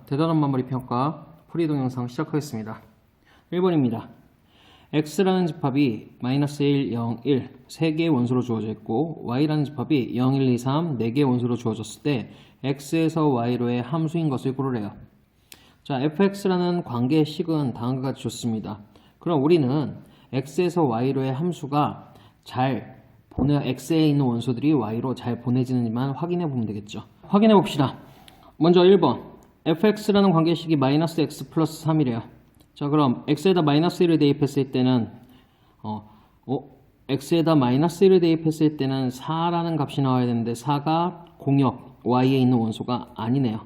대단한 마무리 평가 풀이 동영상 시작하겠습니다. 1번입니다. x라는 집합이 -1, 0, 1 3개의 원소로 주어져 있고 y라는 집합이 0, 1, 2, 3 4개의 원소로 주어졌을 때 x에서 y로의 함수인 것을 고르래요. 자, fx라는 관계의 식은 다음과 같이 좋습니다. 그럼 우리는 x에서 y로의 함수가 x에 있는 원소들이 y로 잘 보내지는지만 확인해 보면 되겠죠. 확인해 봅시다. 먼저 1번 fx라는 관계식이 -x 플러스 3이래요. 자, 그럼 x에다 -1을 대입했을 때는 x에다 -1을 대입했을 때는 4라는 값이 나와야 되는데 4가 공역 y에 있는 원소가 아니네요.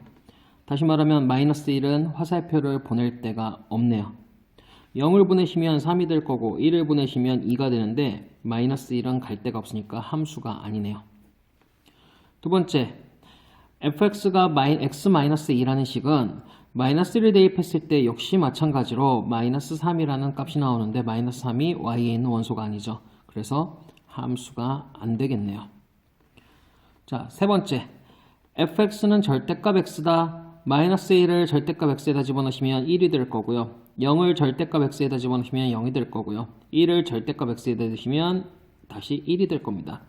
다시 말하면 -1은 화살표를 보낼 데가 없네요. 0을 보내시면 3이 될 거고 1을 보내시면 2가 되는데 -1은 갈 데가 없으니까 함수가 아니네요. 두 번째, fx가 x-2라는 식은 -1을 대입했을 때 역시 마찬가지로 -3이라는 값이 나오는데 -3이 y에 있는 원소가 아니죠. 그래서 함수가 안 되겠네요. 자, 세 번째, fx는 절대값 x다. -1을 절대값 x에다 집어넣으시면 1이 될 거고요. 0을 절대값 x에다 집어넣으시면 0이 될 거고요. 1을 절대값 x에다 넣으시면 다시 1이 될 겁니다.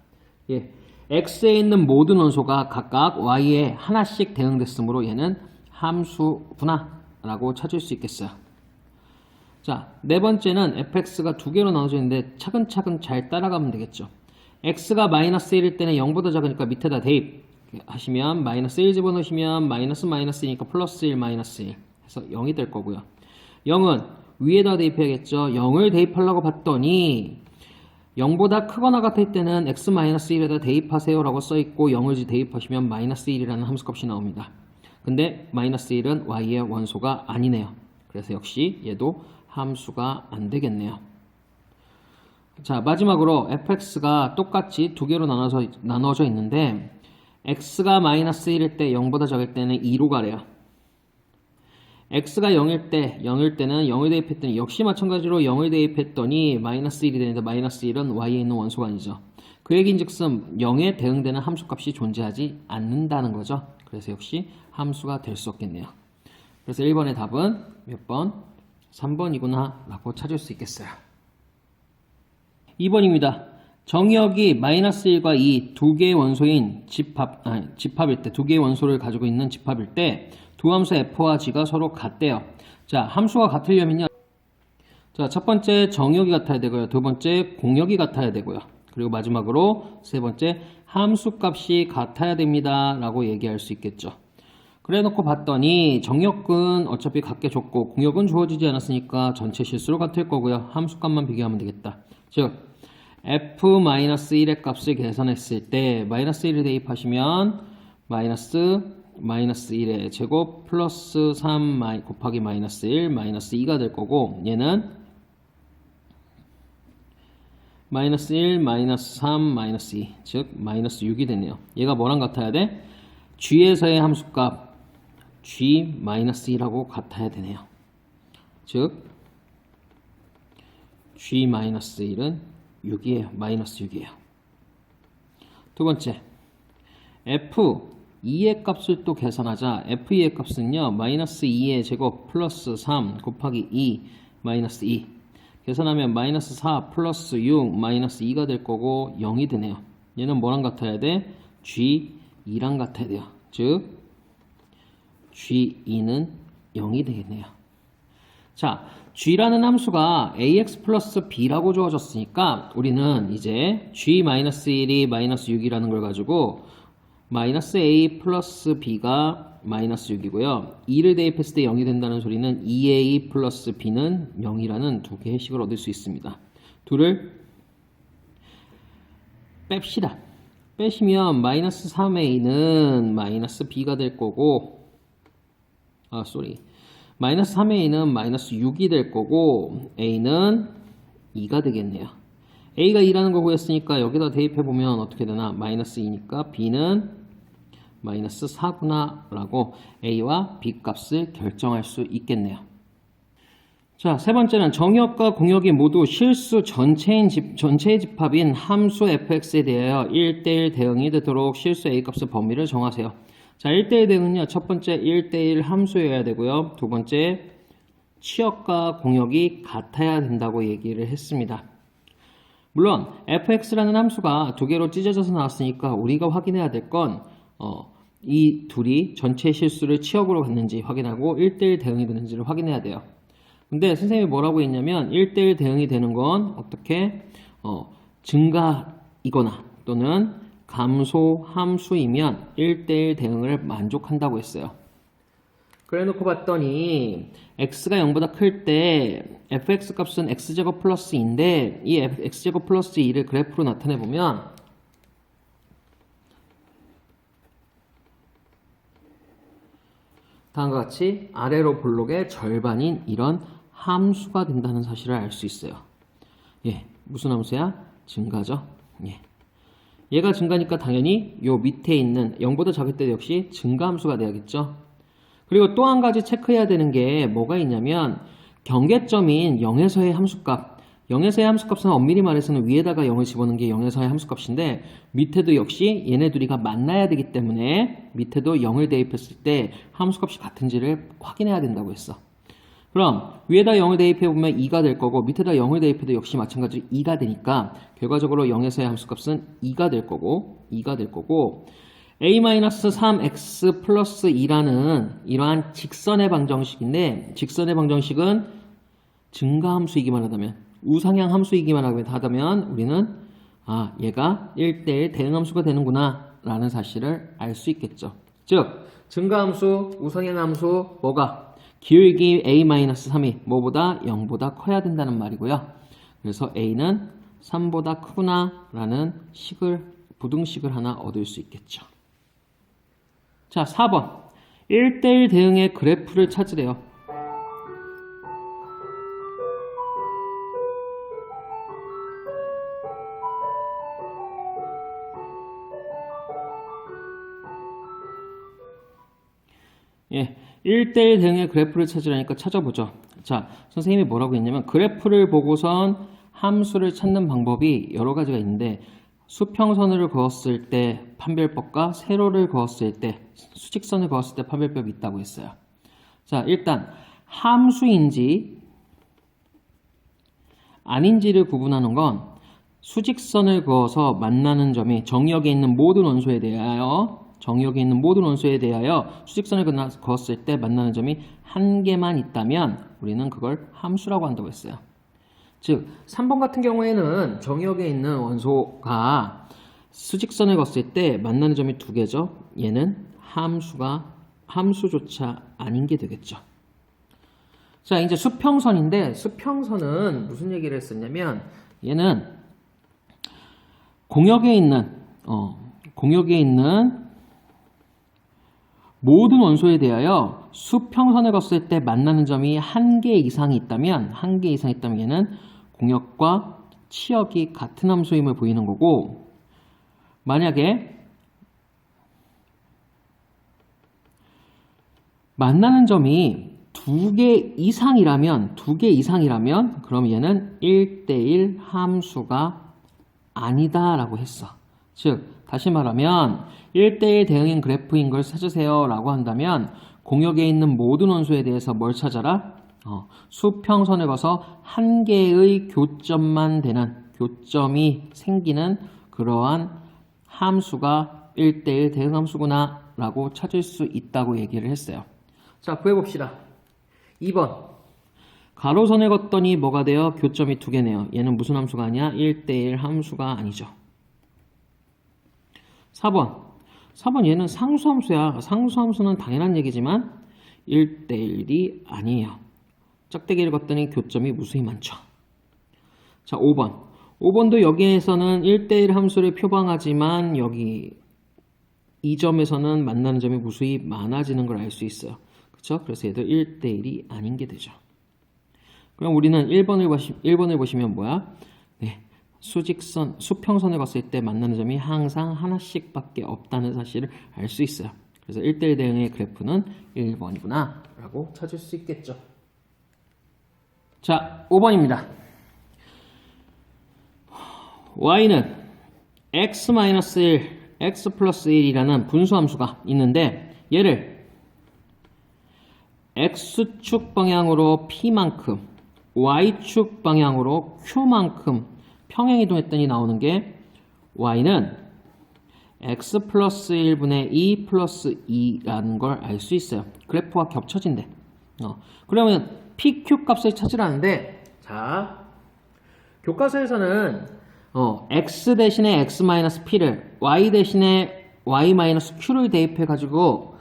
예, x에 있는 모든 원소가 각각 y에 하나씩 대응됐으므로 얘는 함수구나 라고 찾을 수 있겠어요. 자, 네 번째는 fx가 두 개로 나눠져 있는데 차근차근 잘 따라가면 되겠죠. x가 -1일 때는 0보다 작으니까 밑에다 대입 하시면 -1 집어넣으시면 -이니까 플러스 1, -1 해서 0이 될 거고요. 0은 위에다 대입해야겠죠. 0을 대입하려고 봤더니 0보다 크거나 같을 때는 x-1에다 대입하세요 라고 써있고 0을 대입하시면 -1이라는 함수값이 나옵니다. 근데 -1은 y의 원소가 아니네요. 그래서 역시 얘도 함수가 안 되겠네요. 자, 마지막으로 fx가 똑같이 두 개로 나눠져 있는데 x가 -1일 때 0보다 작을 때는 2로 가래요. x가 0일 때는 0을 대입했더니 역시 마찬가지로 0을 대입했더니 -1이 되는데 -1은 y에 있는 원소가 아니죠. 그 얘기인즉슨 0에 대응되는 함수값이 존재하지 않는다는 거죠. 그래서 역시 함수가 될 수 없겠네요. 그래서 1번의 답은 몇 번? 3번이구나 라고 찾을 수 있겠어요. 2번입니다. 정의역이 -1과 2 두 개의 원소인 집합일 때, 두 개의 원소를 가지고 있는 집합일 때 두 함수 f와 g가 서로 같대요. 자, 함수가 같으려면요. 자, 첫 번째 정의역이 같아야 되고요. 두 번째 공역이 같아야 되고요. 그리고 마지막으로 세 번째 함수값이 같아야 됩니다 라고 얘기할 수 있겠죠. 그래 놓고 봤더니 정역은 어차피 같게 줬고 공역은 주어지지 않았으니까 전체 실수로 같을 거고요. 함수값만 비교하면 되겠다. 즉 f-1의 값을 계산했을 때 -1을 대입하시면 -1의 제곱 플러스 3 곱하기 -1 -2가 될 거고 얘는 -1 -3 -2 즉 -6이 되네요. 얘가 뭐랑 같아야 돼? g에서의 함수값 g-2라고 같아야 되네요. 즉 g-1은 6이에요. -6이에요. 두 번째, f2의 값을 또 계산하자. f2의 값은요, -2의 제곱 플러스 3 곱하기 2 -2 계산하면 -4 플러스 6 -2가 될 거고 0이 되네요. 얘는 뭐랑 같아야 돼? g2랑 같아야 돼요. 즉 g2는 0이 되겠네요. 자, g라는 함수가 ax 플러스 b라고 주어졌으니까 우리는 이제 g-1이 -6이라는 걸 가지고 -a 플러스 b가 -6이고요. 2를 대입했을 때 0이 된다는 소리는 2a 플러스 b는 0이라는 두 개의 식을 얻을 수 있습니다. 둘을 뺍시다. 빼시면 -3a는 -b가 될 거고 -3a는 -6이 될 거고 a는 2가 되겠네요. a가 2라는 거 구했으니까 여기다 대입해보면 어떻게 되나? -2니까 b는 -4구나 라고 a와 b 값을 결정할 수 있겠네요. 자, 세 번째는 정역과 공역이 모두 실수 전체의 집합인 함수 fx에 대하여 1:1 대응이 되도록 실수 a 값의 범위를 정하세요. 자, 1대1 대응은요. 첫 번째 1대1 함수여야 되고요. 두 번째 치역과 공역이 같아야 된다고 얘기를 했습니다. 물론 fx라는 함수가 두 개로 찢어져서 나왔으니까 우리가 확인해야 될 건 이 둘이 전체 실수를 치역으로 갖는지 확인하고 1대1 대응이 되는지를 확인해야 돼요. 근데 선생님이 뭐라고 했냐면 1대1 대응이 되는 건 어떻게 증가이거나 또는 감소 함수이면 1대1 대응을 만족한다고 했어요. 그래 놓고 봤더니 x가 0보다 클 때 fx 값은 x제곱 플러스 2인데 이 x제곱 플러스 2를 그래프로 나타내 보면 다음과 같이 아래로 볼록의 절반인 이런 함수가 된다는 사실을 알 수 있어요. 예, 무슨 함수야? 증가죠. 예. 얘가 증가니까 당연히 요 밑에 있는 0보다 작을 때 역시 증가함수가 돼야겠죠. 그리고 또 한 가지 체크해야 되는 게 뭐가 있냐면 경계점인 0에서의 함수값 0에서의 함수값은 엄밀히 말해서는 위에다가 0을 집어넣는 게 0에서의 함수값인데 밑에도 역시 얘네 둘이가 만나야 되기 때문에 밑에도 0을 대입했을 때 함수값이 같은지를 확인해야 된다고 했어. 그럼 위에다 0을 대입해보면 2가 될 거고 밑에다 0을 대입해도 역시 마찬가지로 2가 되니까 결과적으로 0에서의 함수값은 2가 될 거고 a-3x 플러스 2라는 이러한 직선의 방정식인데 직선의 방정식은 증가함수이기만 하다면 우상향 함수이기만 하다면 우리는 얘가 1대1 대응함수가 되는구나 라는 사실을 알 수 있겠죠. 즉 증가함수, 우상향 함수 뭐가? 기울기 a-3이 뭐보다 0보다 커야 된다는 말이고요. 그래서 a는 3보다 크구나 라는 부등식을 하나 얻을 수 있겠죠. 자, 4번 1대1 대응의 그래프를 찾으래요. 예, 1대1 대응의 그래프를 찾으라니까 찾아보죠. 자, 선생님이 뭐라고 했냐면 그래프를 보고선 함수를 찾는 방법이 여러 가지가 있는데 수평선을 그었을 때 판별법과 세로를 그었을 때 수직선을 그었을 때 판별법이 있다고 했어요. 자, 일단 함수인지 아닌지를 구분하는 건 수직선을 그어서 만나는 점이 정역에 있는 모든 원소에 대하여 수직선을 그었을 때 만나는 점이 한 개만 있다면 우리는 그걸 함수라고 한다고 했어요. 즉 3번 같은 경우에는 정역에 있는 원소가 수직선을 그었을 때 만나는 점이 두 개죠. 얘는 함수조차 아닌 게 되겠죠. 자, 이제 수평선인데 수평선은 무슨 얘기를 했었냐면 얘는 공역에 있는 모든 원소에 대하여 수평선을 그었을 때 만나는 점이 한 개 이상이 있다면 얘는 공역과 치역이 같은 함수임을 보이는 거고 만약에 만나는 점이 두 개 이상이라면 그럼 얘는 1대1 함수가 아니다 라고 했어. 즉 다시 말하면 1대1 대응인 그래프인 걸 찾으세요 라고 한다면 공역에 있는 모든 원소에 대해서 뭘 찾아라? 수평선을 그어서 한 개의 교점이 생기는 그러한 함수가 1대1 대응함수구나 라고 찾을 수 있다고 얘기를 했어요. 자, 구해봅시다. 2번 가로선을 걷더니 뭐가 돼요? 교점이 두 개네요. 얘는 무슨 함수가 아니야? 1대1 함수가 아니죠. 4번 얘는 상수함수야. 상수함수는 당연한 얘기지만 1대1이 아니에요. 짝대기를 걷더니 교점이 무수히 많죠. 자, 5번도 여기에서는 1대1 함수를 표방하지만 여기 이 점에서는 만나는 점이 무수히 많아지는 걸 알 수 있어요. 그렇죠? 그래서 얘도 1대1이 아닌 게 되죠. 그럼 우리는 1번을 보시면 뭐야? 네, 수평선을 봤을 때 만나는 점이 항상 하나씩밖에 없다는 사실을 알 수 있어요. 그래서 1대1 대응의 그래프는 1번이구나 라고 찾을 수 있겠죠. 자, 5번입니다. y는 x-1 x 플러스 1이라는 분수함수가 있는데 얘를 x축 방향으로 p만큼 y축 방향으로 q만큼 평행이동했더니 나오는 게 y는 x 플러스 1분의 2 플러스 2라는 걸 알 수 있어요. 그래프와 겹쳐진대. 그러면 PQ 값을 찾으라는데, 자, 교과서에서는 x 대신에 x-p를 y 대신에 y-q를 대입해가지고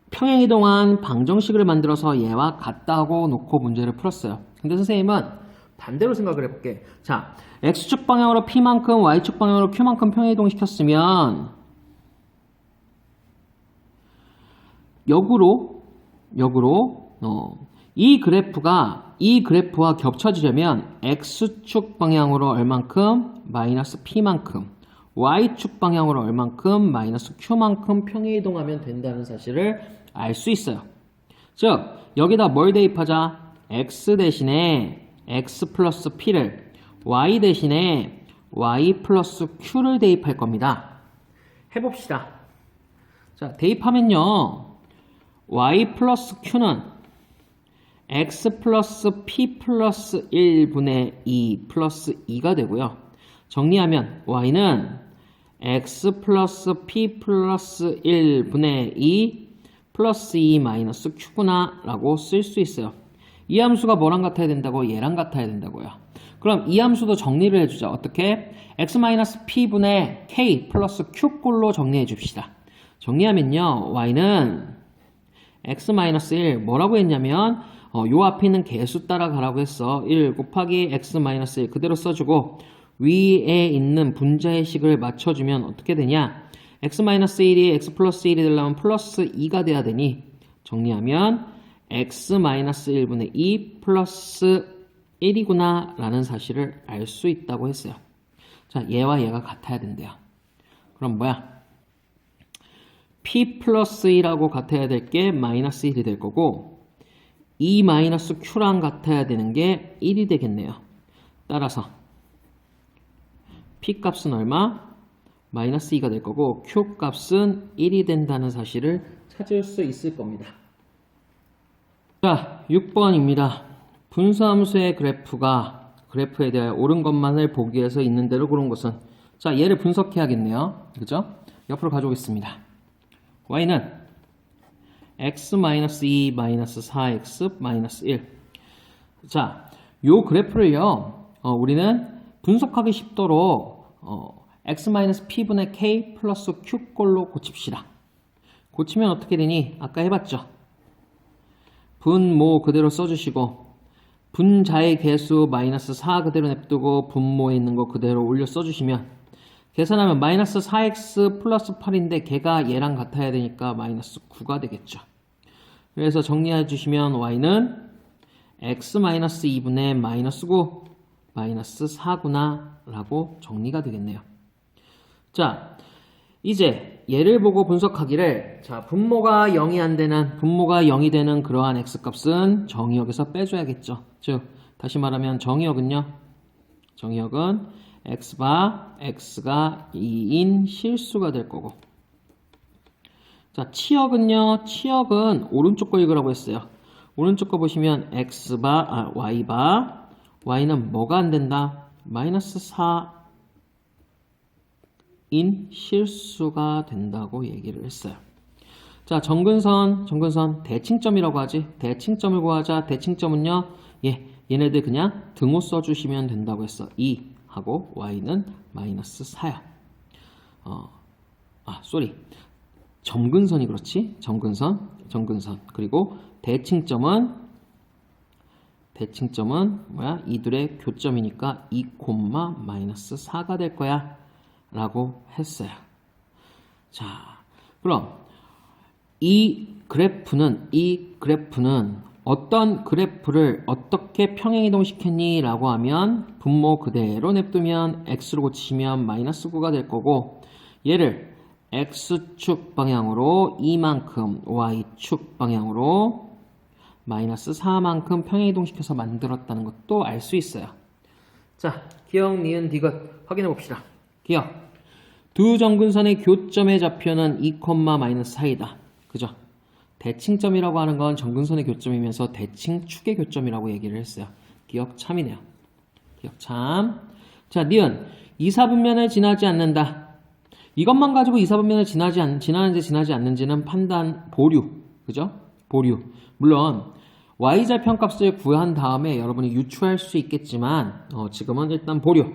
평행이동한 방정식을 만들어서 얘와 같다고 놓고 문제를 풀었어요. 근데 선생님은 반대로 생각을 해볼게. 자, x축 방향으로 p만큼 y축 방향으로 q만큼 평행이동시켰으면 역으로 이 그래프와 겹쳐지려면 x축 방향으로 얼만큼 마이너스 p만큼 y축 방향으로 얼만큼 마이너스 q만큼 평행이동하면 된다는 사실을 알 수 있어요. 즉 여기다 뭘 대입하자? x 대신에 x 플러스 p를 y 대신에 y 플러스 q를 대입할 겁니다. 해봅시다. 자, 대입하면요 y 플러스 q는 x 플러스 p 플러스 1분의 2 플러스 2가 되고요. 정리하면 y는 x 플러스 p 플러스 1분의 2 플러스 2 마이너스 q구나 라고 쓸 수 있어요. 이 함수가 뭐랑 같아야 된다고? 얘랑 같아야 된다고요. 그럼 이 함수도 정리를 해주자. 어떻게? x-p분의 k 플러스 q꼴로 정리해 줍시다. 정리하면요 y는 x-1 뭐라고 했냐면 요 앞에 있는 개수 따라 가라고 했어. 1 곱하기 x-1 그대로 써주고 위에 있는 분자의 식을 맞춰주면 어떻게 되냐? x-1이 x 플러스 1이 되려면 플러스 2가 돼야 되니 정리하면 x-1분의 2 플러스 1이구나 라는 사실을 알 수 있다고 했어요. 자, 얘와 얘가 같아야 된대요. 그럼 뭐야? p 플러스 2라고 같아야 될 게 마이너스 1이 될 거고 2 마이너스 q랑 같아야 되는 게 1이 되겠네요. 따라서 p 값은 얼마? 마이너스 2가 될 거고 q 값은 1이 된다는 사실을 찾을 수 있을 겁니다. 자, 6번입니다. 분수함수의 그래프에 대해 옳은 것만을 보기 위해서 있는 대로 그런 것은 자, 얘를 분석해야겠네요. 그죠? 옆으로 가져오겠습니다. y는 x-2 4x 1. 자, 요 그래프를요, 우리는 분석하기 쉽도록 x-p분의 k 플러스 q꼴로 고칩시다. 고치면 어떻게 되니? 아까 해봤죠? 분모 그대로 써주시고 분자의 개수 마이너스 4 그대로 냅두고 분모에 있는 거 그대로 올려 써주시면 계산하면 마이너스 4x 플러스 8인데 걔가 얘랑 같아야 되니까 마이너스 9가 되겠죠. 그래서 정리해 주시면 y는 x-2분의 마이너스 9 마이너스 4구나 라고 정리가 되겠네요. 자, 이제 얘를 보고 분석하기를 자, 분모가 0이 되는 그러한 x값은 정의역에서 빼줘야겠죠. 즉 다시 말하면 정의역은 x가 2인 실수가 될 거고 자, 치역은 오른쪽 거 읽으라고 했어요. 오른쪽 거 보시면 y는 뭐가 안 된다? 마이너스 4인 실수가 된다고 얘기를 했어요. 자, 정근선 대칭점이라고 하지. 대칭점을 구하자. 대칭점은요, 얘네들 그냥 등호 써주시면 된다고 했어. 2 하고 y는 마이너스 4야. 점근선이 그렇지. 점근선. 그리고 대칭점은 뭐야? 이둘의 교점이니까 2, 마이너스 4가 될 거야. 라고 했어요. 자, 그럼 이 그래프는 어떤 그래프를 어떻게 평행이동시켰니? 라고 하면 분모 그대로 냅두면 x로 고치시면 마이너스 9가 될 거고 얘를 x축 방향으로 2만큼 y축 방향으로 마이너스 4만큼 평행이동시켜서 만들었다는 것도 알 수 있어요. 자, 기억, 니은, 디귿 확인해 봅시다. 기억. 두 정근선의 교점의 좌표는 2, 마이너스 4이다. 그죠? 대칭점이라고 하는 건 정근선의 교점이면서 대칭축의 교점이라고 얘기를 했어요. 기억 참이네요. 기억 참. 자, 니은 2, 4분면을 지나지 않는다. 이것만 가지고 2, 4분면을 지나는지 지나지 않는지는 판단 보류. 그죠? 보류. 물론 y좌표값을 구한 다음에 여러분이 유추할 수 있겠지만 지금은 일단 보류.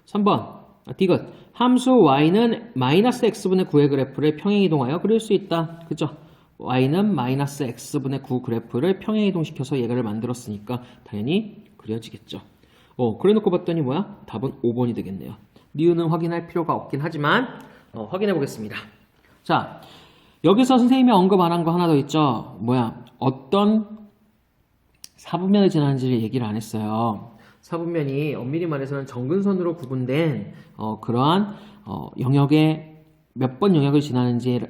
3번 디귿. 함수 y는 마이너스 x분의 9의 그래프를 평행이동하여 그릴 수 있다. 그죠? y는 마이너스 x분의 9 그래프를 평행이동시켜서 얘를 만들었으니까 당연히 그려지겠죠. 그래놓고 봤더니 뭐야? 답은 5번이 되겠네요. 니은은 확인할 필요가 없긴 하지만 확인해 보겠습니다. 자, 여기서 선생님이 언급 안 한 거 하나 더 있죠. 뭐야? 어떤 사분면을 지나는지를 얘기를 안 했어요. 사분면이 엄밀히 말해서는 정근선으로 구분된 그러한 영역의 몇 번 영역을 지나는지에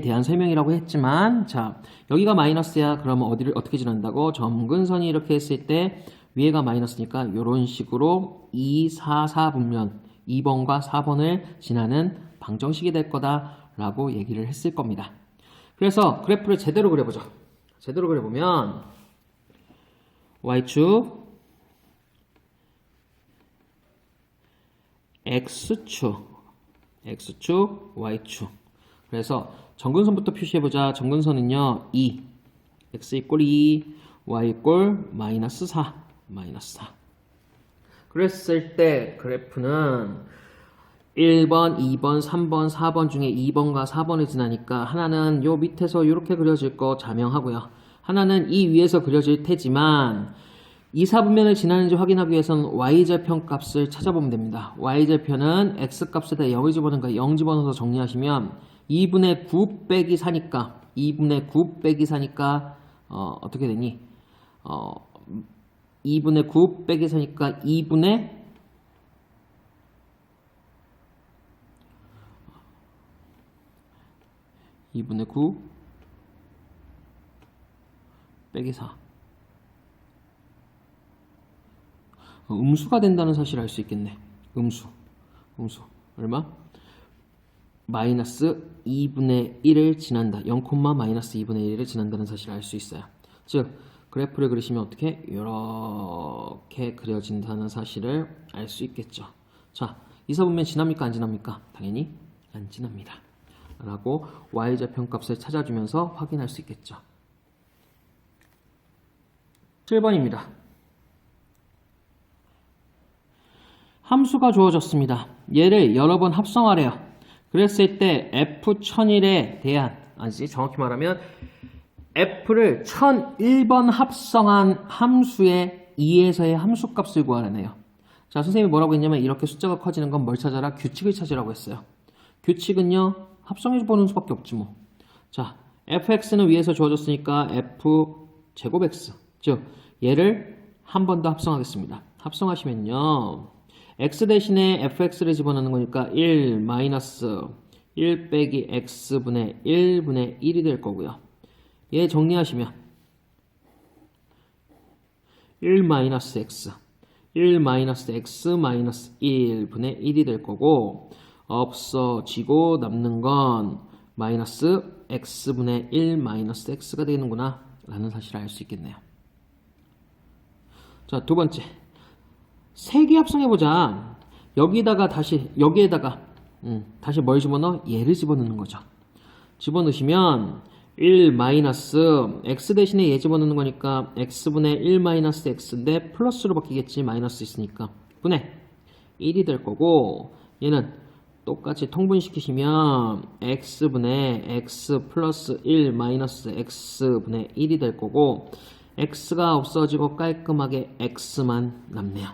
대한 설명이라고 했지만, 자, 여기가 마이너스야. 그러면 어디를 어떻게 지난다고? 정근선이 이렇게 했을 때 위에가 마이너스니까 이런 식으로 2, 4, 4분면 2번과 4번을 지나는 방정식이 될 거다라고 얘기를 했을 겁니다. 그래서 그래프를 제대로 그려보죠. 제대로 그려보면 y축, x축, y축. 그래서 정근선부터 표시해보자. 정근선은요 2, x 이꼴 2, y 이꼴 마이너스 4, 마이너스 4. 그랬을 때 그래프는 1번, 2번, 3번, 4번 중에 2번과 4번을 지나니까 하나는 요 밑에서 이렇게 그려질 거 자명하고요. 하나는 이 위에서 그려질 테지만 2, 4분면을 지나는지 확인하기 위해서는 y좌표 값을 찾아보면 됩니다. y좌표는 x값에다 0을 집어넣으니까 0 집어넣어서 정리하시면 2분의 9 빼기 4니까 2분의 9 빼기 4니까 어떻게 되니? 2분의 9 빼기 4니까 2분의 9 빼기 4. 음수가 된다는 사실을 알 수 있겠네. 음수. 얼마? 마이너스 2분의 1을 지난다. 0, 마이너스 2분의 1을 지난다는 사실을 알 수 있어요. 즉, 그래프를 그리시면 어떻게? 이렇게 그려진다는 사실을 알 수 있겠죠. 자, 이사분면 지납니까? 안 지납니까? 당연히 안 지납니다. 라고 y좌표 값을 찾아주면서 확인할 수 있겠죠. 7번입니다. 함수가 주어졌습니다. 얘를 여러 번 합성하래요. 그랬을 때 f1001에 대한, 아니지, 정확히 말하면 f를 1001번 합성한 함수의 2에서의 함수값을 구하라네요. 자, 선생님이 뭐라고 했냐면 이렇게 숫자가 커지는 건 뭘 찾아라? 규칙을 찾으라고 했어요. 규칙은요, 합성해보는 수밖에 없지 뭐. 자, fx는 위에서 주어졌으니까 f 제곱 x, 즉 얘를 한 번 더 합성하겠습니다. 합성하시면요, x 대신에 fx를 집어넣는 거니까 1 마이너스 1 빼기 x분의 1분의 1이 될 거고요. 얘 정리하시면 1 마이너스 x 1 마이너스 x 마이너스 1분의 1이 될 거고, 없어지고 남는 건 마이너스 x분의 1 마이너스 x가 되는구나 라는 사실을 알 수 있겠네요. 자, 두 번째, 세개 합성해보자. 여기다가 여기에다가 다시 뭘 집어넣어? 얘를 집어넣는 거죠. 집어넣으시면 1 마이너스 x 대신에 얘 집어넣는 거니까 x분의 1 마이너스 x인데 플러스로 바뀌겠지. 마이너스 있으니까 분의 1이 될 거고, 얘는 똑같이 통분시키시면 x분의 x 플러스 1 마이너스 x분의 1이 될 거고, x가 없어지고 깔끔하게 x만 남네요.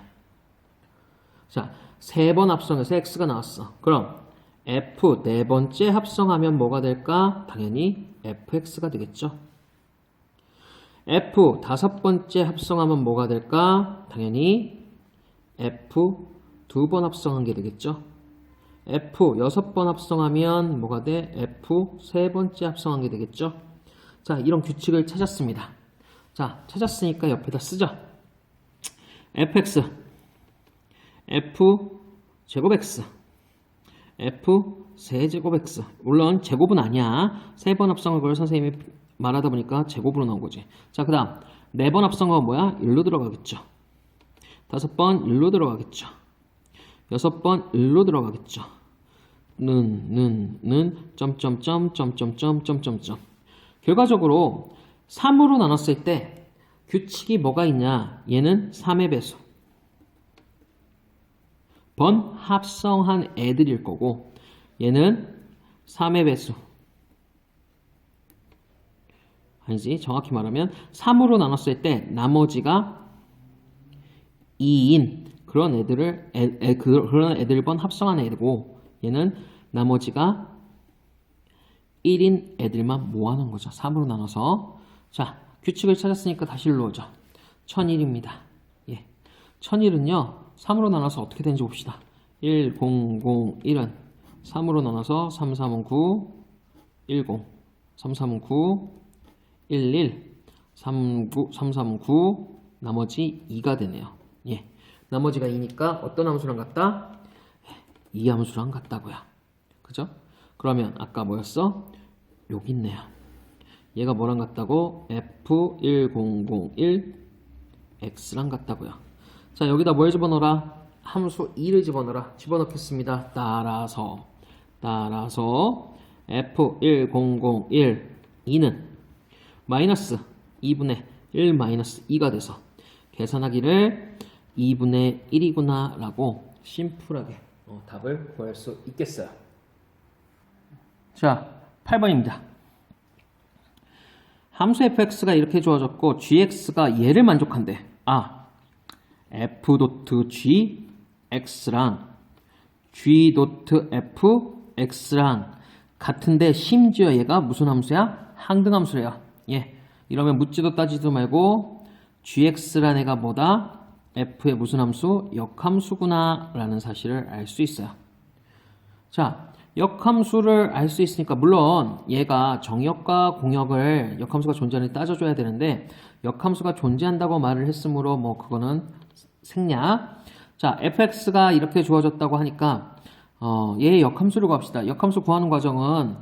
자, 세 번 합성해서 x가 나왔어. 그럼 f 네 번째 합성하면 뭐가 될까? 당연히 fx가 되겠죠. f 다섯 번째 합성하면 뭐가 될까? 당연히 f 두 번 합성한 게 되겠죠. f 여섯 번 합성하면 뭐가 돼? f 세 번째 합성한 게 되겠죠. 자, 이런 규칙을 찾았습니다. 자, 찾았으니까 옆에다 쓰죠. fx f 제곱 x F 세제곱 X. 물론 제곱은 아니야. 3번 합성한 걸 선생님이 말하다 보니까 제곱으로 나온 거지. 자, 그 다음 4번 합성한 건 뭐야? 1로 들어가겠죠. 5번 1로 들어가겠죠. 6번 1로 들어가겠죠. 점점점. 결과적으로 3으로 나눴을 때 규칙이 뭐가 있냐? 얘는 3의 배수. 번 합성한 애들일 거고 얘는 3의 배수. 아니지, 정확히 말하면 3으로 나눴을 때 나머지가 2인 그런 애들 번 합성한 애들이고 얘는 나머지가 1인 애들만 모아놓은 거죠. 3으로 나눠서. 자, 규칙을 찾았으니까 다시 일로 오죠. 1001입니다. 예. 1001은요 3으로 나눠서 어떻게 되는지 봅시다. 1, 0, 0, 1은 3으로 나눠서 3, 3은 9, 1, 0, 3, 3은 9, 1, 1, 3, 3은 9, 나머지 2가 되네요. 예. 나머지가 2니까 어떤 함수랑 같다? 이 함수랑 같다고요. 그죠? 그러면 아까 뭐였어? 여기 있네요. 얘가 뭐랑 같다고? F1001 X랑 같다고요. 자, 여기다 뭘 집어넣어라? 함수 2를 집어넣어라. 집어넣겠습니다. 따라서 F1001 2는 마이너스 2분의 1 마이너스 2가 돼서 계산하기를 2분의 1이구나 라고 심플하게 답을 구할 수 있겠어요. 자, 8번입니다. 함수 fx가 이렇게 주어졌고 gx가 얘를 만족한대. f.gx랑 g.fx랑 같은데 심지어 얘가 무슨 함수야? 항등함수래요. 예, 이러면 묻지도 따지지도 말고 gx란 애가 뭐다? f의 무슨 함수? 역함수구나 라는 사실을 알 수 있어요. 자, 역함수를 알 수 있으니까 물론 얘가 정역과 공역을 역함수가 존재하는지 따져줘야 되는데 역함수가 존재한다고 말을 했으므로 뭐 그거는 생략. 자, fx가 이렇게 주어졌다고 하니까 얘의 역함수를 구합시다. 역함수 구하는 과정은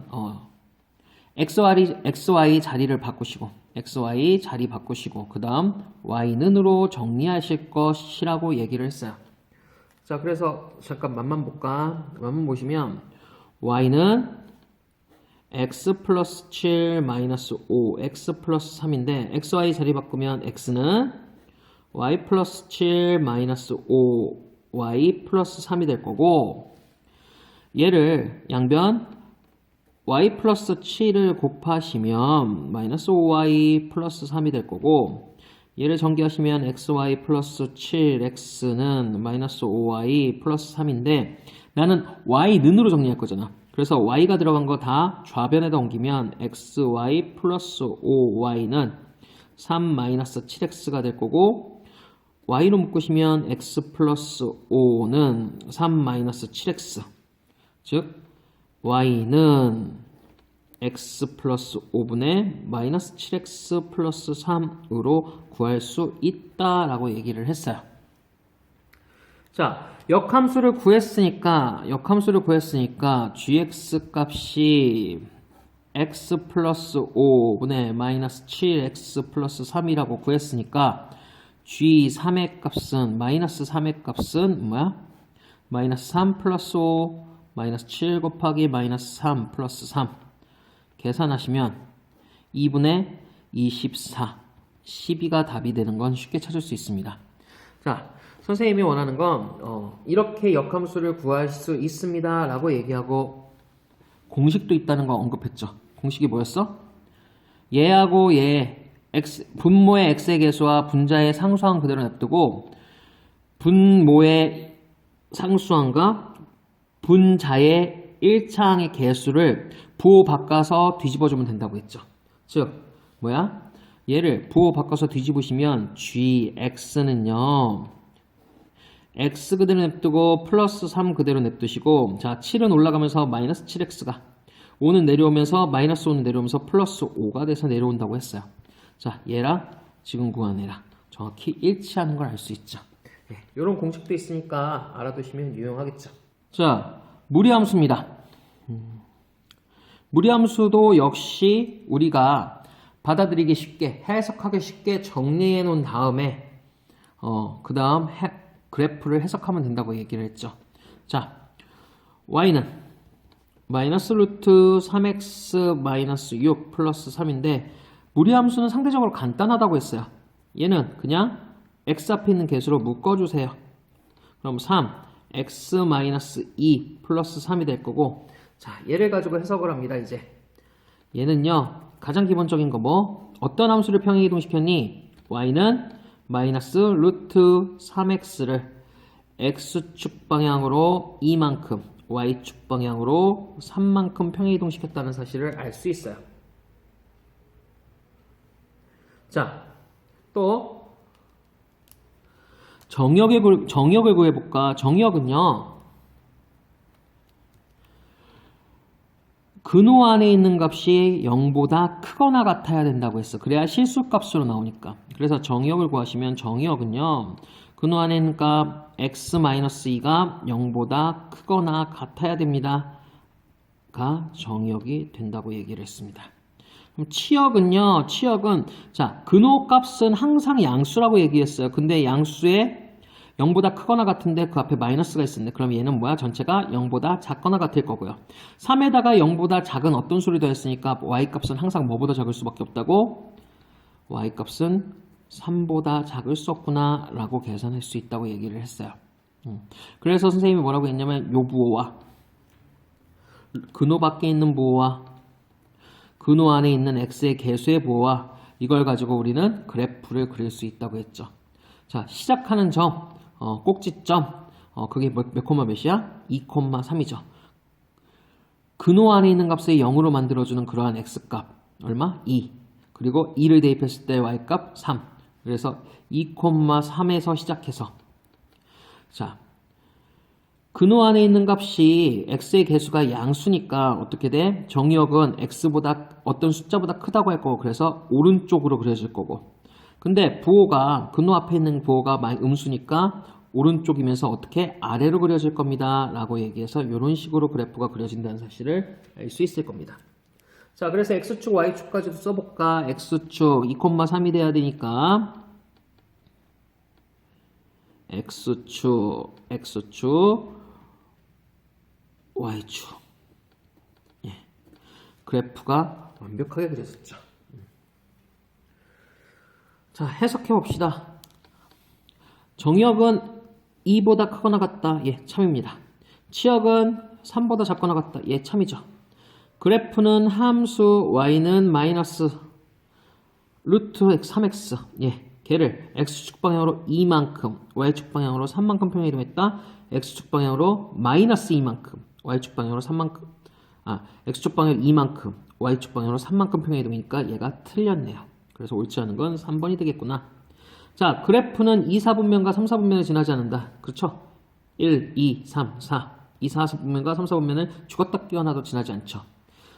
xy 자리를 바꾸시고 xy 자리 바꾸시고 그 다음 y는으로 정리하실 것이라고 얘기를 했어요. 자, 그래서 잠깐 맛만 볼까? 맛만 보시면 y는 x 플러스 7 마이너스 5 x 플러스 3인데 xy 자리 바꾸면 x는 y 플러스 7 마이너스 5 y 플러스 3이 될 거고 얘를 양변 y 플러스 7을 곱하시면 마이너스 5y 플러스 3이 될 거고 얘를 전개하시면 xy 플러스 7x는 마이너스 5y 플러스 3인데 나는 y는으로 정리할 거잖아. 그래서 y가 들어간 거 다 좌변에다 옮기면 xy 플러스 5y는 3 마이너스 7x가 될 거고 y로 묶으시면 x 플러스 5는 3 마이너스 7x 즉 y는 x 플러스 5분의 마이너스 7x 플러스 3으로 구할 수 있다라고 얘기를 했어요. 자, 역함수를 구했으니까 gx 값이 x 플러스 5분의 마이너스 7x 플러스 3이라고 구했으니까 g3의 값은 마이너스 3의 값은 뭐야? 마이너스 3 플러스 5 마이너스 7 곱하기 마이너스 3 플러스 3 계산하시면 2분의 24 12가 답이 되는 건 쉽게 찾을 수 있습니다. 자, 선생님이 원하는 건 이렇게 역함수를 구할 수 있습니다 라고 얘기하고 공식도 있다는 거 언급했죠. 공식이 뭐였어? 얘하고 얘 분모의 x의 개수와 분자의 상수항 그대로 냅두고 분모의 상수항과 분자의 1차항의 개수를 부호 바꿔서 뒤집어주면 된다고 했죠. 즉 뭐야? 얘를 부호 바꿔서 뒤집으시면 gx는요 x 그대로 냅두고 플러스 3 그대로 냅두시고 자 7은 올라가면서 마이너스 7x가 5는 내려오면서 마이너스 5는 내려오면서 플러스 5가 돼서 내려온다고 했어요. 자, 얘랑 지금 구한 애랑 정확히 일치하는 걸 알 수 있죠. 이런 공식도 있으니까 알아두시면 유용하겠죠. 자, 무리함수입니다. 무리함수도 역시 우리가 받아들이기 쉽게, 해석하기 쉽게 정리해 놓은 다음에 그 다음 그래프를 해석하면 된다고 얘기를 했죠. 자, y는 마이너스 루트 3x 마이너스 6 플러스 3인데 무리함수는 상대적으로 간단하다고 했어요. 얘는 그냥 x 앞에 있는 개수로 묶어주세요. 그럼 3, x 마이너스 2 플러스 3이 될 거고, 자, 얘를 가지고 해석을 합니다. 이제 얘는요, 가장 기본적인 거 뭐? 어떤 함수를 평행 이동시켰니? y는 마이너스 루트 3x를 x축 방향으로 2만큼, y축 방향으로 3만큼 평행 이동시켰다는 사실을 알 수 있어요. 자, 또 정역을 구해볼까? 정역은요, 근호 안에 있는 값이 0보다 크거나 같아야 된다고 했어. 그래야 실수값으로 나오니까. 그래서 정역을 구하시면 정역은요, 근호 안에 있는 값 x-2가 0보다 크거나 같아야 됩니다. 가 정역이 된다고 얘기를 했습니다. 그럼 치역은요, 치역은, 자, 근호 값은 항상 양수라고 얘기했어요. 근데 양수에 0보다 크거나 같은데 그 앞에 마이너스가 있었는데, 그럼 얘는 뭐야? 전체가 0보다 작거나 같을 거고요. 3에다가 0보다 작은 어떤 수를 더했으니까 y값은 항상 뭐보다 작을 수밖에 없다고? y값은 3보다 작을 수 없구나 라고 계산할 수 있다고 얘기를 했어요. 그래서 선생님이 뭐라고 했냐면, 요 부호와 근호 밖에 있는 부호와 근호 안에 있는 x의 개수의 부호와 이걸 가지고 우리는 그래프를 그릴 수 있다고 했죠. 자, 시작하는 점, 꼭지점, 그게 몇 콤마 몇이야? 2,3이죠. 근호 안에 있는 값을 0으로 만들어주는 그러한 x값, 얼마? 2. 그리고 2를 대입했을 때 y값 3. 그래서 2,3에서 시작해서, 자, 근호 안에 있는 값이 x의 개수가 양수니까 어떻게 돼? 정역은 x보다 어떤 숫자보다 크다고 할 거고, 그래서 오른쪽으로 그려질 거고, 근데 부호가, 근호 앞에 있는 부호가 음수니까 오른쪽이면서 어떻게? 아래로 그려질 겁니다 라고 얘기해서 이런 식으로 그래프가 그려진다는 사실을 알 수 있을 겁니다. 자, 그래서 x축 y축까지도 써볼까? x축 2,3이 돼야 되니까 x축 y축, 예, 그래프가 완벽하게 그려졌죠. 자, 해석해 봅시다. 정역은 2보다 크거나 같다. 예, 참입니다. 치역은 3보다 작거나 같다. 예, 참이죠. 그래프는 함수 y는 마이너스 루트 3x, 예, 걔를 x축 방향으로 2만큼, y축 방향으로 3만큼 평행 이동했다. x축 방향으로 마이너스 2만큼, y축 방향으로 3만큼, x축 방향 2만큼, y축 방향으로 3만큼 평행 이동이니까 얘가 틀렸네요. 그래서 옳지 않은 건 3번이 되겠구나. 자, 그래프는 2, 4분면과 3, 4분면을 지나지 않는다. 그렇죠? 1, 2, 3, 4. 2, 4분면과 3, 4분면을 죽었다 깨어나도 지나지 않죠.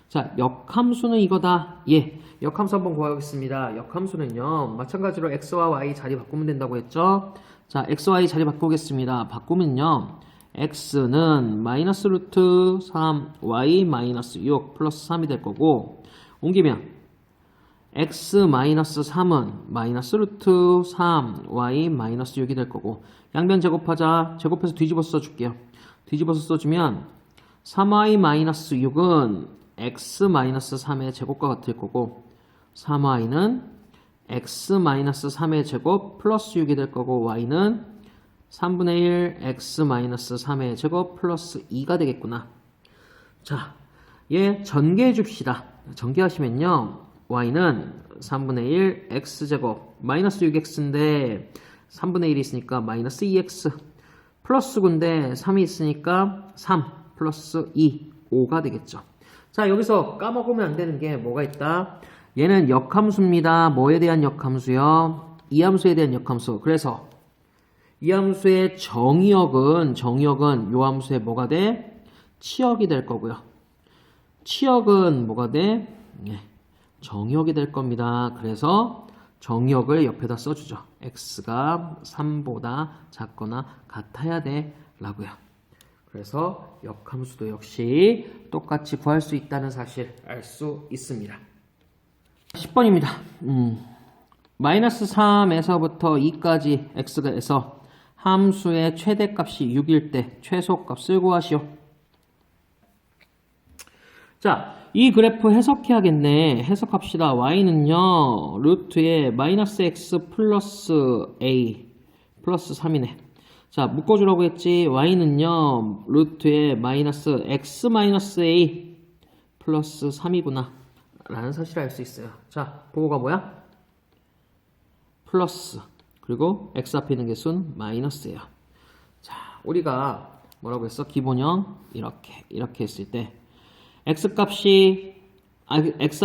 자, 역함수는 이거다. 예, 역함수 한번 구하겠습니다. 역함수는요, 마찬가지로 x와 y 자리 바꾸면 된다고 했죠. 자, x, y 자리 바꾸겠습니다. 바꾸면요, x는 마이너스 루트 3, y 마이너스 6 플러스 3이 될 거고, 옮기면 x 마이너스 3은 마이너스 루트 3, y 마이너스 6이 될 거고, 양변 제곱하자. 제곱해서 뒤집어서 써줄게요. 뒤집어서 써주면 3y 마이너스 6은 x 마이너스 3의 제곱과 같을 거고, 3y는 x 마이너스 3의 제곱 플러스 6이 될 거고, y는 3분의 1 x 마이너스 3의 제곱 플러스 2가 되겠구나. 자, 얘 전개해 줍시다. 전개하시면요, y는 3분의 1 x제곱 마이너스 6x인데 3분의 1이 있으니까 마이너스 2x 플러스 9인데 3이 있으니까 3 플러스 2, 5가 되겠죠. 자, 여기서 까먹으면 안 되는 게 뭐가 있다? 얘는 역함수입니다. 뭐에 대한 역함수요? 이 함수에 대한 역함수. 그래서 이 함수의 정역은 요 함수의 뭐가 돼? 치역이 될 거고요. 치역은 뭐가 돼? 예, 정역이 될 겁니다. 그래서 정역을 옆에다 써주죠. x가 3보다 작거나 같아야 돼 라고요. 그래서 역함수도 역시 똑같이 구할 수 있다는 사실 알 수 있습니다. 10번입니다. 마이너스 3에서부터 2까지 x가 해서 함수의 최대값이 6일 때 최소값을 구하시오. 자, 이 그래프 해석해야겠네. 해석합시다. y는요, 루트에 마이너스 x 플러스 a 플러스 3이네. 자, 묶어주라고 했지. y는요, 루트에 마이너스 x 마이너스 a 플러스 3이구나. 라는 사실을 알 수 있어요. 자, 보고가 뭐야? 플러스. 그리고 x 앞에 있는 개수는 마이너스예요. 자, 우리가 뭐라고 했어? 기본형 이렇게 했을 때 x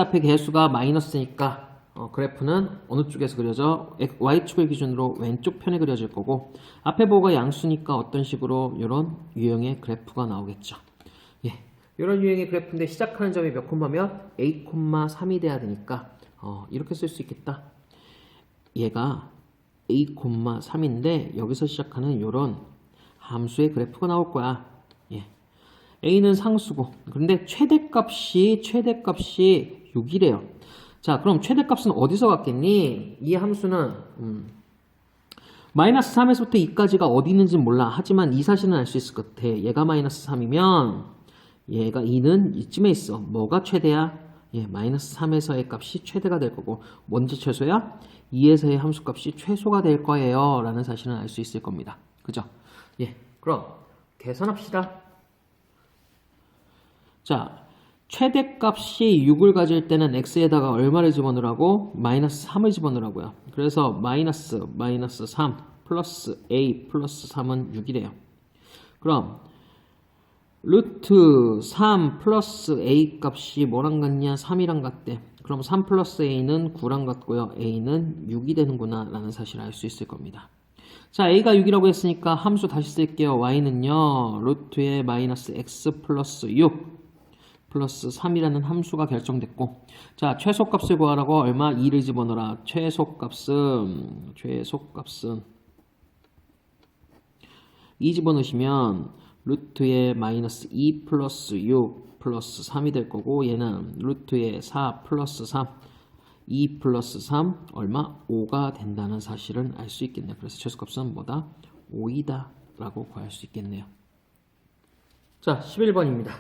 앞에 개수가 마이너스니까 그래프는 어느 쪽에서 그려져? y축을 기준으로 왼쪽 편에 그려질 거고 앞에 보고가 양수니까 어떤 식으로 이런 유형의 그래프가 나오겠죠. 예, 이런 유형의 그래프인데 시작하는 점이 몇 콤마면 a,3이 돼야 되니까 이렇게 쓸 수 있겠다. 얘가 a,3인데 여기서 시작하는 이런 함수의 그래프가 나올 거야. 예. a는 상수고 그런데 최대값이 6이래요. 자, 그럼 최대값은 어디서 갖겠니? 이 함수는 마이너스 3에서부터 2까지가 어디 있는지 몰라. 하지만 이 사실은 알 수 있을 것 같아. 얘가 마이너스 3이면 얘가 2는 이쯤에 있어. 뭐가 최대야? 예, 마이너스 3에서의 값이 최대가 될 거고 뭔지 최소야? 2에서의 함수값이 최소가 될 거예요. 라는 사실은 알 수 있을 겁니다. 그죠? 예, 그럼 계산합시다. 자, 최대값이 6을 가질 때는 x에다가 얼마를 집어넣으라고? 마이너스 3을 집어넣으라고요. 그래서 마이너스 3 플러스 a 플러스 3은 6이래요. 그럼 루트 3 플러스 a 값이 뭐랑 같냐? 3이랑 같대. 그럼 3 플러스 a는 9랑 같고요. a는 6이 되는구나 라는 사실을 알 수 있을 겁니다. 자, a가 6이라고 했으니까 함수 다시 쓸게요. y는요, 루트에 마이너스 x 플러스 6 플러스 3이라는 함수가 결정됐고 자, 최소값을 구하라고 얼마? 2를 집어넣어라. 최소값은 2 집어넣으시면 루트에 마이너스 2 플러스 6 플러스 3이 될 거고 얘는 루트에 4 플러스 3 2 플러스 3 얼마? 5가 된다는 사실은 알 수 있겠네요. 그래서 최소값은 뭐다? 5이다 라고 구할 수 있겠네요. 자, 11번입니다.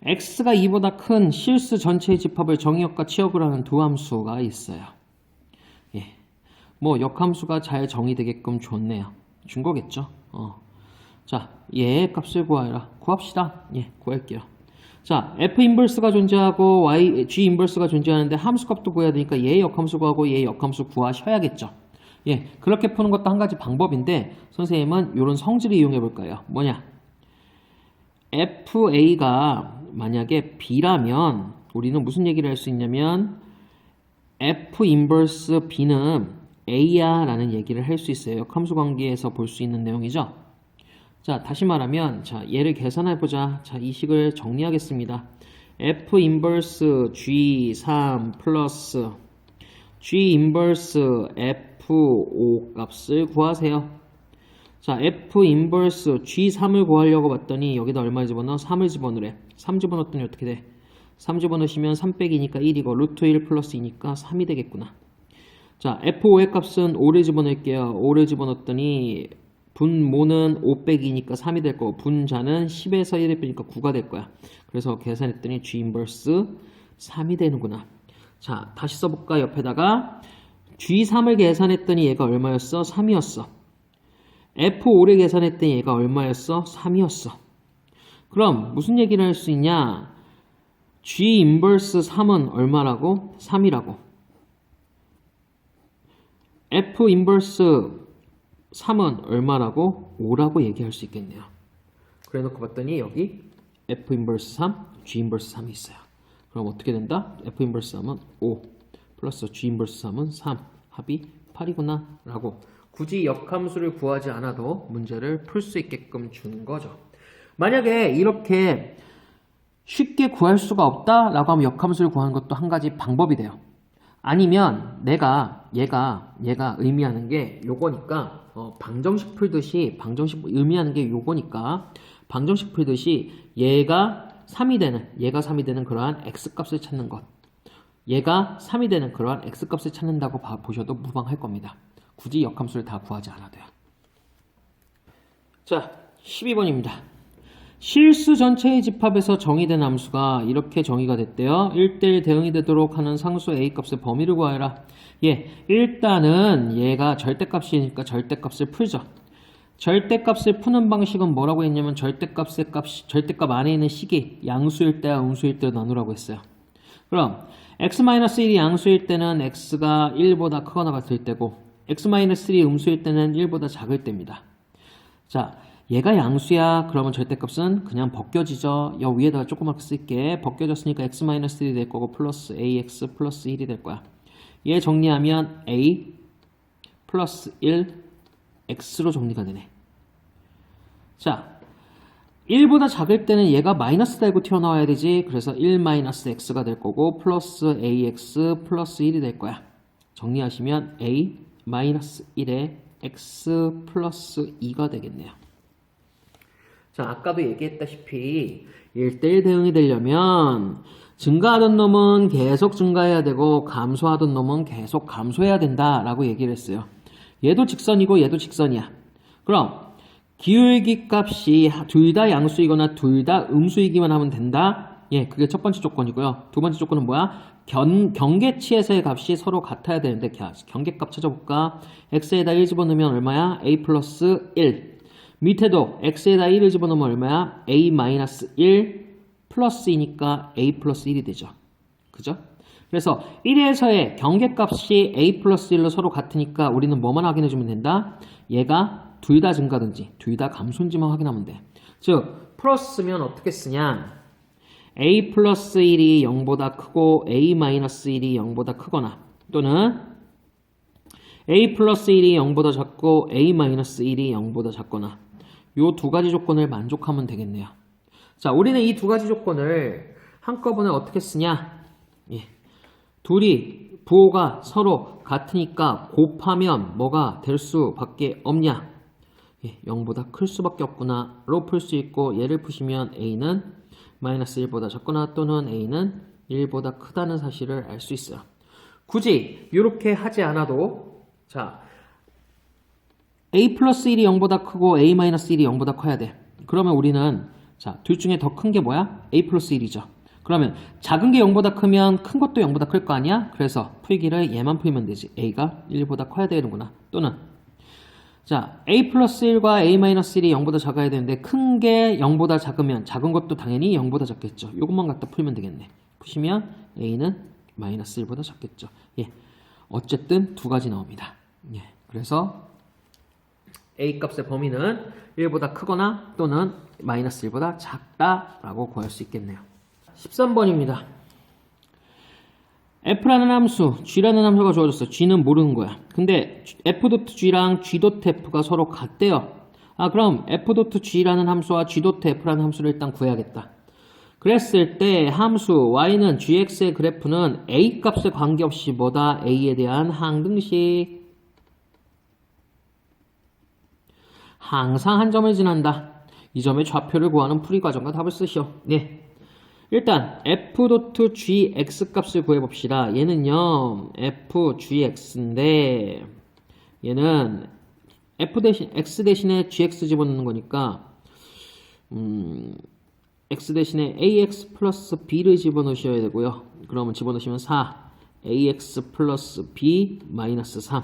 x가 2보다 큰 실수 전체의 집합을 정의역과 치역을 하는 두 함수가 있어요. 예, 뭐 역함수가 잘 정의되게끔 줬네요. 준 거겠죠? 자, 얘의 값을 구하라. 구합시다. 예, 구할게요. 자, f 인버스가 존재하고 g 인버스가 존재하는데 함수 값도 구해야 되니까 얘의 역함수 구하고 얘의 역함수 구하셔야겠죠. 예, 그렇게 푸는 것도 한 가지 방법인데 선생님은 이런 성질을 이용해 볼까요? 뭐냐? fa가 만약에 b라면 우리는 무슨 얘기를 할 수 있냐면 f 인버스 b는 a야 라는 얘기를 할 수 있어요. 역함수 관계에서 볼 수 있는 내용이죠. 자, 다시 말하면 자, 얘를 계산해 보자. 자, 이 식을 정리하겠습니다. f 인버스 g3 플러스 g 인버스 f5 값을 구하세요. 자, f 인버스 g3을 구하려고 봤더니 여기다 얼마 집어넣어? 3을 집어넣으래. 3 집어넣었더니 어떻게 돼? 3 집어넣으시면 3 빼기니까 1이고 루트 1 플러스 2니까 3이 되겠구나. 자, f5의 값은 5를 집어넣을게요. 5를 집어넣었더니 분모는 5 빼기니까 3이 될 거고 분자는 10에서 1을 빼니까 9가 될 거야. 그래서 계산했더니 g 인버스 3이 되는구나. 자, 다시 써볼까? 옆에다가 g3을 계산했더니 얘가 얼마였어? 3이었어. F5를 계산했더니 얘가 얼마였어? 3이었어. 그럼 무슨 얘기를 할 수 있냐? G 인버스 3은 얼마라고? 3이라고. F 인버스 3은 얼마라고? 5라고 얘기할 수 있겠네요. 그래 놓고 봤더니 여기 F 인버스 3, G 인버스 3이 있어요. 그럼 어떻게 된다? F 인버스 3은 5 플러스 G 인버스 3은 3 합이 8이구나 라고 굳이 역함수를 구하지 않아도 문제를 풀 수 있게끔 주는 거죠. 만약에 이렇게 쉽게 구할 수가 없다라고 하면 역함수를 구하는 것도 한 가지 방법이 돼요. 아니면 얘가 의미하는 게 요거니까 방정식 풀듯이 의미하는 게 요거니까 방정식 풀듯이 얘가 3이 되는 그러한 x값을 찾는 것. 얘가 3이 되는 그러한 x값을 찾는다고 보셔도 무방할 겁니다. 굳이 역함수를 다 구하지 않아도요. 자, 12번입니다. 실수 전체의 집합에서 정의된 함수가 이렇게 정의가 됐대요. 1대1 대응이 되도록 하는 상수 a값의 범위를 구하여라. 일단은 얘가 절대값이니까 절대값을 풀죠. 절대값을 푸는 방식은 뭐라고 했냐면 절대값 안에 있는 식이 양수일 때와 음수일 때로 나누라고 했어요. 그럼 x-1이 양수일 때는 x가 1보다 크거나 같을 때고 x-1이 음수일 때는 1보다 작을 때입니다. 자, 얘가 양수야. 그러면 절대값은 그냥 벗겨지죠. 여 위에다가 조그맣게 쓸게. 벗겨졌으니까 x-1이 될 거고 플러스 ax 플러스 1이 될 거야. 얘 정리하면 a 플러스 1 x로 정리가 되네. 자, 1보다 작을 때는 얘가 마이너스 달고 튀어나와야 되지. 그래서 1 마이너스 x가 될 거고 플러스 ax 플러스 1이 될 거야. 정리하시면 a 마이너스 1에 x 플러스 2가 되겠네요. 자, 아까도 얘기했다시피 1대1 대응이 되려면 증가하던 놈은 계속 증가해야 되고 감소하던 놈은 계속 감소해야 된다라고 얘기를 했어요. 얘도 직선이고 얘도 직선이야. 그럼 기울기 값이 둘 다 양수이거나 둘 다 음수이기만 하면 된다. 그게 첫 번째 조건이고요. 두 번째 조건은 뭐야? 경계치에서의 값이 서로 같아야 되는데 경계값 찾아볼까? x에다 1 집어넣으면 얼마야? a 플러스 1. 밑에도 x에다 1을 집어넣으면 얼마야? a 마이너스 1 플러스 2니까 a 플러스 1이 되죠. 그죠? 그래서 1에서의 경계값이 a 플러스 1로 서로 같으니까 우리는 뭐만 확인해주면 된다? 얘가 둘 다 증가든지 둘 다 감소인지만 확인하면 돼. 즉 플러스면 어떻게 쓰냐? a 플러스 1이 0보다 크고 a 마이너스 1이 0보다 크거나 또는 a 플러스 1이 0보다 작고 a 마이너스 1이 0보다 작거나 요 두 가지 조건을 만족하면 되겠네요. 자, 우리는 이 두 가지 조건을 한꺼번에 어떻게 쓰냐? 둘이 부호가 서로 같으니까 곱하면 뭐가 될 수밖에 없냐? 0보다 클 수밖에 없구나로 풀 수 있고 얘를 푸시면 a는 마이너스 1보다 작거나 또는 a는 1보다 크다는 사실을 알 수 있어요. 굳이 이렇게 하지 않아도 자 a 플러스 1이 0보다 크고 a 마이너스 1이 0보다 커야 돼. 그러면 우리는 자, 둘 중에 더 큰 게 뭐야? a 플러스 1이죠. 그러면 작은 게 0보다 크면 큰 것도 0보다 클 거 아니야? 그래서 풀기를 얘만 풀면 되지. a가 1보다 커야 되는구나. 또는 자, a 플러스 1과 a 마이너스 1이 0보다 작아야 되는데 큰 게 0보다 작으면 작은 것도 당연히 0보다 작겠죠. 요것만 갖다 풀면 되겠네. 푸시면 a는 마이너스 1보다 작겠죠. 어쨌든 두 가지 나옵니다. 그래서 a 값의 범위는 1보다 크거나 또는 마이너스 1보다 작다라고 구할 수 있겠네요. 13번입니다. f라는 함수, g라는 함수가 주어졌어. g는 모르는 거야. 근데 f.g랑 g.f가 서로 같대요. 그럼 f.g라는 함수와 g.f라는 함수를 일단 구해야겠다. 그랬을 때 함수 y는 gx의 그래프는 a 값에 관계없이 뭐다? a에 대한 항등식. 항상 한 점을 지난다. 이 점의 좌표를 구하는 풀이 과정과 답을 쓰시오. 일단 f.gx 값을 구해봅시다. 얘는요 fgx인데 얘는 x 대신에 gx 집어넣는 거니까 x 대신에 ax 플러스 b를 집어넣으셔야 되고요. 그러면 집어넣으시면 4 ax 플러스 b 마이너스 3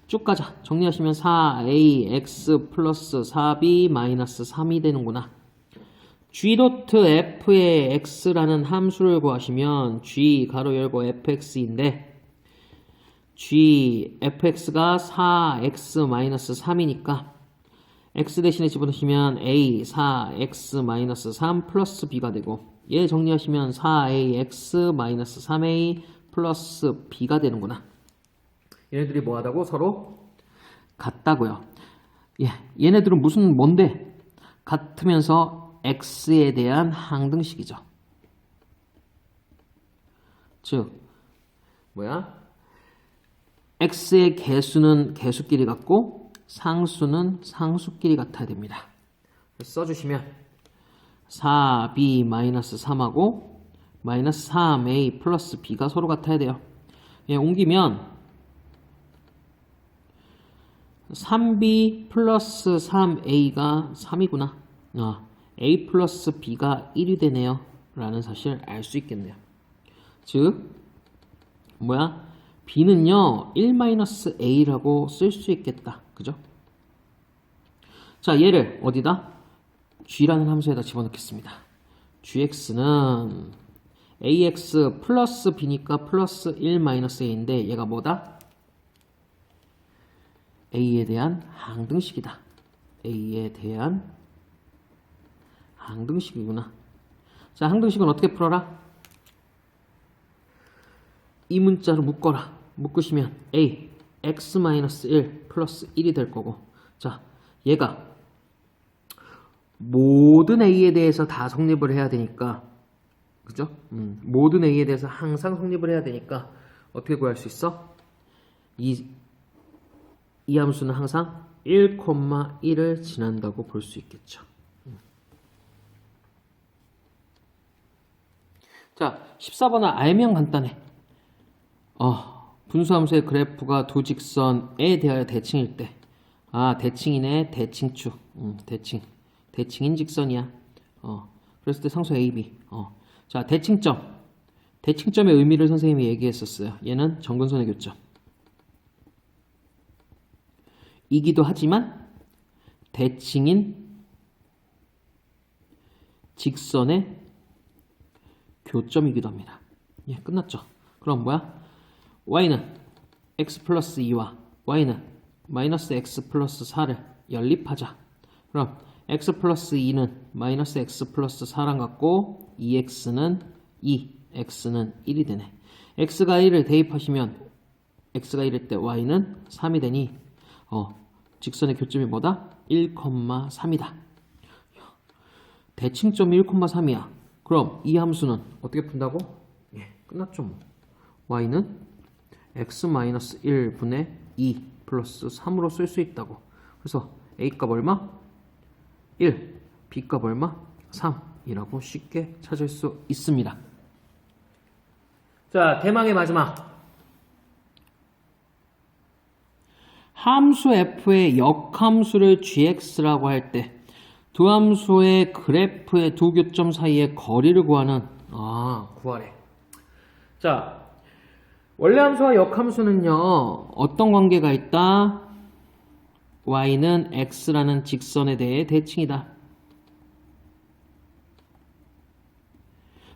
쭉 가자. 정리하시면 4ax 플러스 4b 마이너스 3이 되는구나. g.f의 x라는 함수를 구하시면 g 가로 열고 fx인데 g fx가 4x 마이너스 3이니까 x 대신에 집어넣으시면 a 4x 마이너스 3 플러스 b가 되고 얘 정리하시면 4ax 마이너스 3a 플러스 b가 되는구나. 얘네들이 뭐하다고? 서로 같다고요. 얘네들은 뭔데? 같으면서 x에 대한 항등식이죠. 즉 뭐야? x의 개수는 개수끼리 같고 상수는 상수끼리 같아야 됩니다. 써주시면 4b-3하고 마이너스 3a 플러스 b가 서로 같아야 돼요. 예, 옮기면 3b 플러스 3a가 3이구나. a 플러스 b가 1이 되네요. 라는 사실을 알 수 있겠네요. 즉 뭐야? b는요 1-a라고 쓸 수 있겠다. 그죠? 자, 얘를 어디다? g라는 함수에다 집어넣겠습니다. gx는 ax 플러스 b니까 플러스 1-a인데 얘가 뭐다? a에 대한 항등식이다. a에 대한 항등식이구나. 자, 항등식은 어떻게 풀어라? 이 문자로 묶어라. 묶으시면 a x-1 플러스 1이 될 거고, 자, 얘가 모든 a에 대해서 다 성립을 해야 되니까, 그죠? 모든 a에 대해서 항상 성립을 해야 되니까 어떻게 구할 수 있어? 이 함수는 항상 1,1을 지난다고 볼 수 있겠죠. 자, 14번은 알면 간단해. 분수함수의 그래프가 두 직선에 대하여 대칭일 때, 대칭이네. 대칭축. 대칭인 직선이야. 그랬을 때 상수 A, B. 자, 대칭점. 대칭점의 의미를 선생님이 얘기했었어요. 얘는 정근선의 교점. 이기도 하지만 대칭인 직선의 교점이기도 합니다. 예, 끝났죠. 그럼 뭐야? y는 x 플러스 2와 y는 마이너스 x 플러스 4를 연립하자. 그럼 x 플러스 2는 마이너스 x 플러스 4랑 같고 2x는 2, x는 1이 되네. x가 1을 대입하시면 x가 1일 때 y는 3이 되니 직선의 교점이 뭐다? 1,3이다. 대칭점이 1,3이야. 그럼 이 함수는 어떻게 푼다고? 예, 끝났죠 뭐. y는 x-1분의 2 플러스 3으로 쓸 수 있다고. 그래서 a값 얼마? 1, b값 얼마? 3이라고 쉽게 찾을 수 있습니다. 자, 대망의 마지막. 함수 f의 역함수를 gx라고 할 때 두 함수의 그래프의 두 교점 사이의 거리를 구하는 구하래. 자, 원래 함수와 역함수는요 어떤 관계가 있다? y는 x라는 직선에 대해 대칭이다.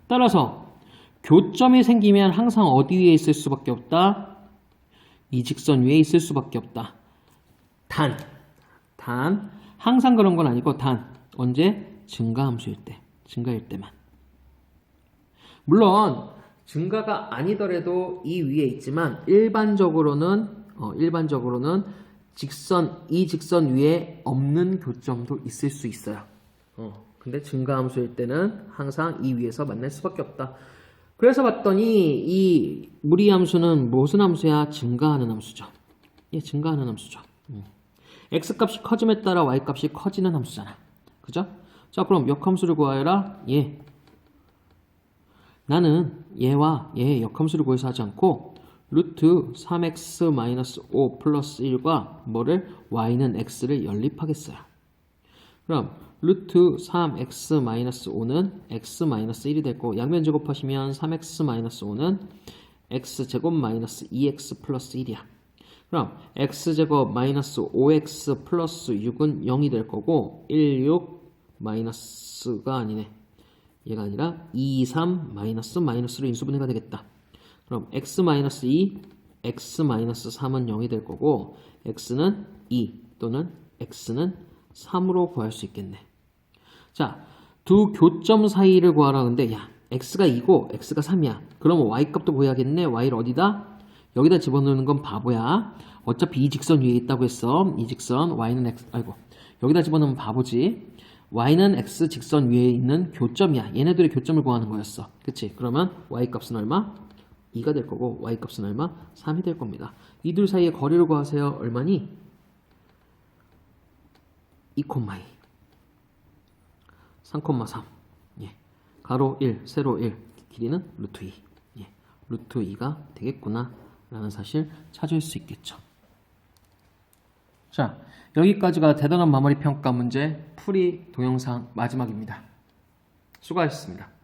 따라서 교점이 생기면 항상 어디 위에 있을 수밖에 없다? 이 직선 위에 있을 수밖에 없다. 단 항상 그런 건 아니고 언제? 증가함수일 때만. 물론 증가가 아니더라도 이 위에 있지만 일반적으로는 이 직선 위에 없는 교점도 있을 수 있어요. 근데 증가함수일 때는 항상 이 위에서 만날 수밖에 없다. 그래서 봤더니 이 무리함수는 무슨 함수야? 증가하는 함수죠. 예, 증가하는 함수죠. x값이 커짐에 따라 y값이 커지는 함수잖아. 그죠? 자, 그럼 역함수를 구하여라. 예. 나는 얘와 얘의 역함수를 구해서 하지 않고 루트 3x-5 플러스 1과 뭐를? y는 x를 연립하겠어요. 그럼 루트 3x-5는 x-1이 되고 양면 제곱하시면 3x-5는 x제곱 마이너스 2x 플러스 1이야. 그럼 x제곱 마이너스 5x 플러스 6은 0이 될 거고 1, 6 마이너스가 아니네. 얘가 아니라 2, 3 마이너스로 인수분해가 되겠다. 그럼 x-2, x-3은 0이 될 거고 x는 2 또는 x는 3으로 구할 수 있겠네. 자, 두 교점 사이를 구하라. 근데 야, x가 2고 x가 3이야. 그럼 y값도 구해야겠네. y를 어디다? 여기다 집어넣는 건 바보야. 어차피 이 직선 위에 있다고 했어. 이 직선 y는 x, 여기다 집어넣으면 바보지. y는 x 직선 위에 있는 교점이야. 얘네들의 교점을 구하는 거였어. 그치? 그러면 y값은 얼마? 2가 될 거고 y 값은 얼마? 3이 될 겁니다. 이 둘 사이의 거리를 구하세요. 얼마니? 2, 2 3,3 예. 가로 1, 세로 1 길이는 루트 2 예. 루트 2가 되겠구나 라는 사실 찾을 수 있겠죠. 자, 여기까지가 대단한 마무리 평가 문제 풀이 동영상 마지막입니다. 수고하셨습니다.